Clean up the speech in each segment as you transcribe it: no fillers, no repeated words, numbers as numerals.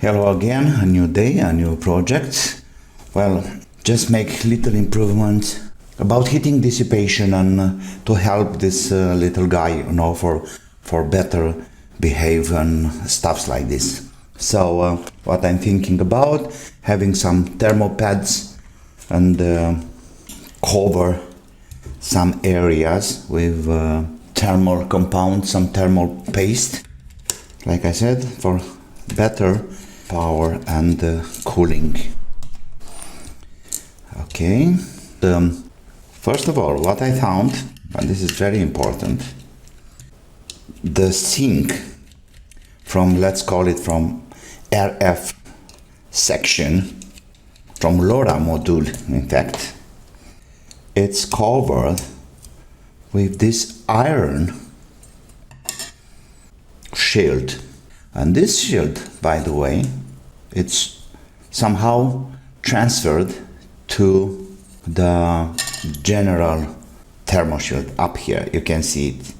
Hello again, a new day, a new project. Well, just make little improvements about heating dissipation and to help this little guy, for better behave and stuffs like this. So what I'm thinking about, having some thermal pads and cover some areas with thermal compound, some thermal paste, like I said, for better power and cooling. Okay, first of all, what I found, and this is very important, the sink from, let's call it from RF section, from LoRa module, in fact, it's covered with this iron shield. And this shield, by the way, it's somehow transferred to the general thermal shield up here. You can see it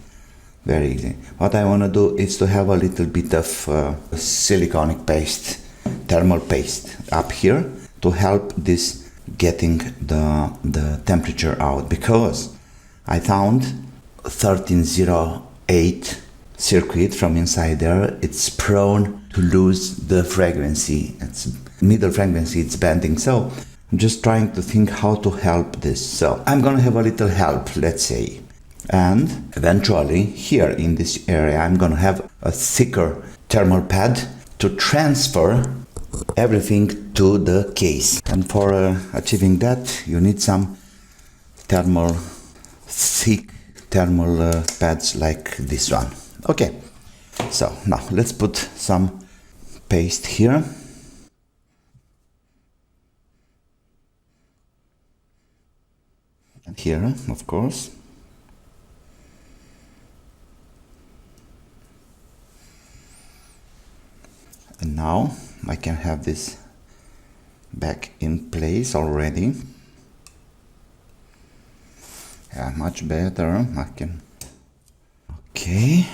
very easy. What I want to do is to have a little bit of siliconic paste, thermal paste up here to help this getting the temperature out, because I found 1308 circuit from inside there. It's prone to lose the frequency. It's middle frequency, it's bending. So I'm just trying to think how to help this. So I'm gonna have a little help, let's say. And eventually here in this area I'm gonna have a thicker thermal pad to transfer everything to the case. And for achieving that you need some thick thermal pads like this one. Okay, so now let's put some paste here. And here, of course. And now I can have this back in place already. Yeah, much better. I can. Okay.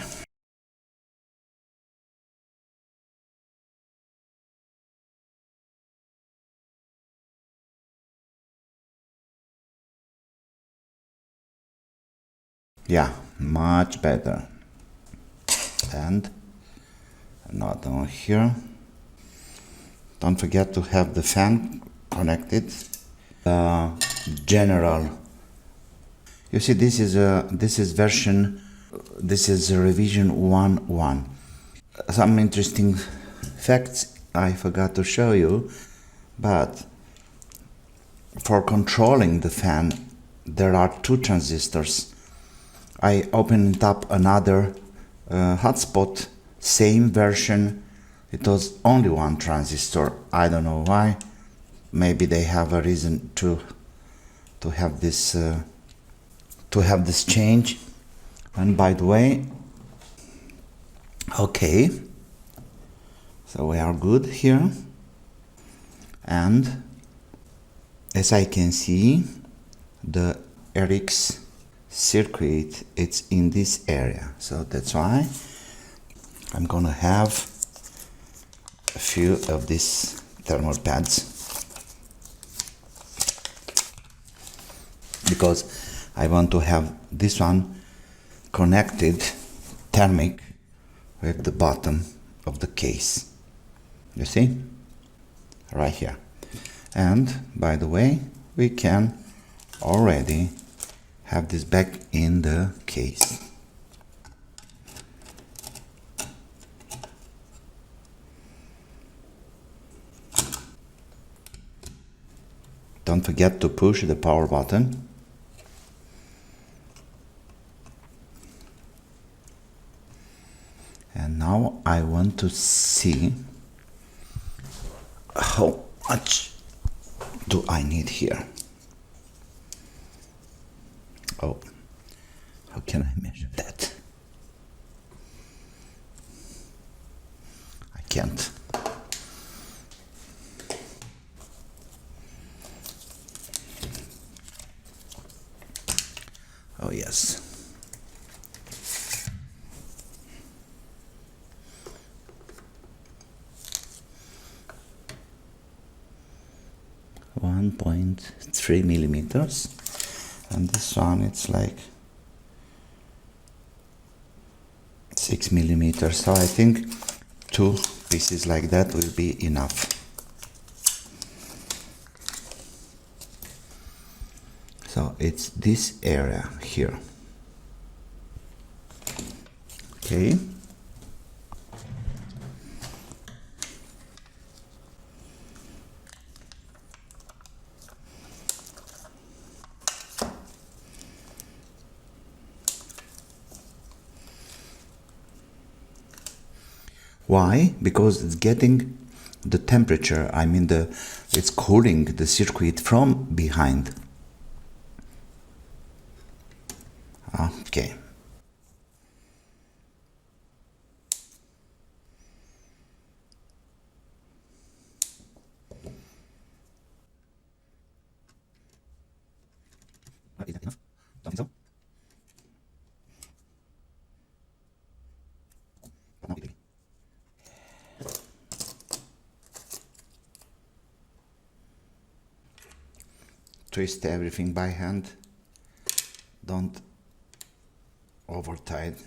Yeah, much better. And another one here. Don't forget to have the fan connected. General. You see, this is revision 1.1. Some interesting facts I forgot to show you, but for controlling the fan there are two transistors. I opened up another hotspot, same version. It was only one transistor. I don't know why. Maybe they have a reason to have this change. And by the way, okay, so we are good here. And as I can see, the RX circuit, it's in this area, so that's why I'm gonna have a few of these thermal pads, because I want to have this one connected thermic with the bottom of the case, you see, right here. And by the way, we can already have this back in the case. Don't forget to push the power button. And now I want to see how much do I need here. Oh, how can I measure that? I can't. Oh yes. 1.3 millimeters, and this one it's like 6 millimeters. So I think 2 pieces like that will be enough. So it's this area here. Okay. Why? Because it's getting the temperature, I mean it's cooling the circuit from behind. Okay. Is that enough? Don't think so. But now twist everything by hand. Don't over tight.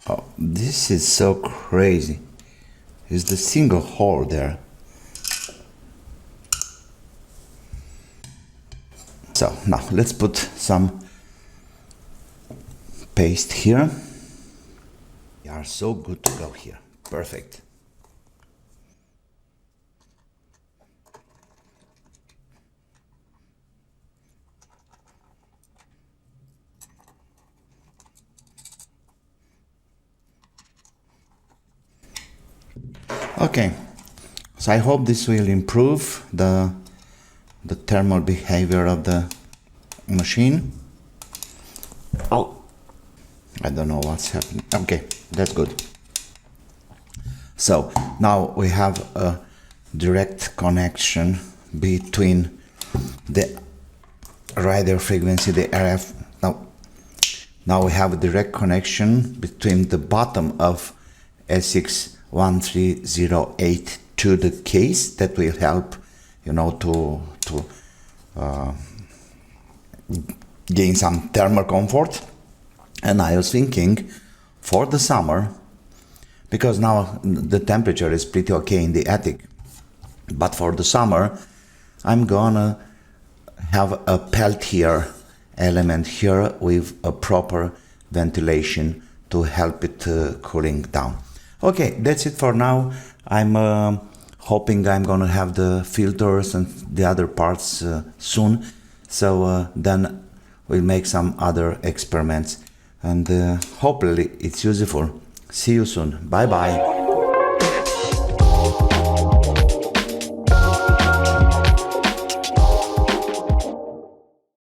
Oh, this is so crazy. It's the single hole there. So now let's put some paste here. We are so good to go here. Perfect. Okay, so I hope this will improve the thermal behavior of the machine. Oh, I don't know what's happening. Okay, that's good. So now we have a direct connection between the radio frequency, the RF. Now we have a direct connection between the bottom of HT-M2808 to the case that will help, you know, to gain some thermal comfort. And I was thinking for the summer, because now the temperature is pretty okay in the attic, but for the summer I'm gonna have a Peltier element here with a proper ventilation to help it cooling down. Okay, that's it for now. I'm hoping I'm gonna have the filters and the other parts soon, so then we'll make some other experiments, and hopefully it's useful. See you soon. Bye bye.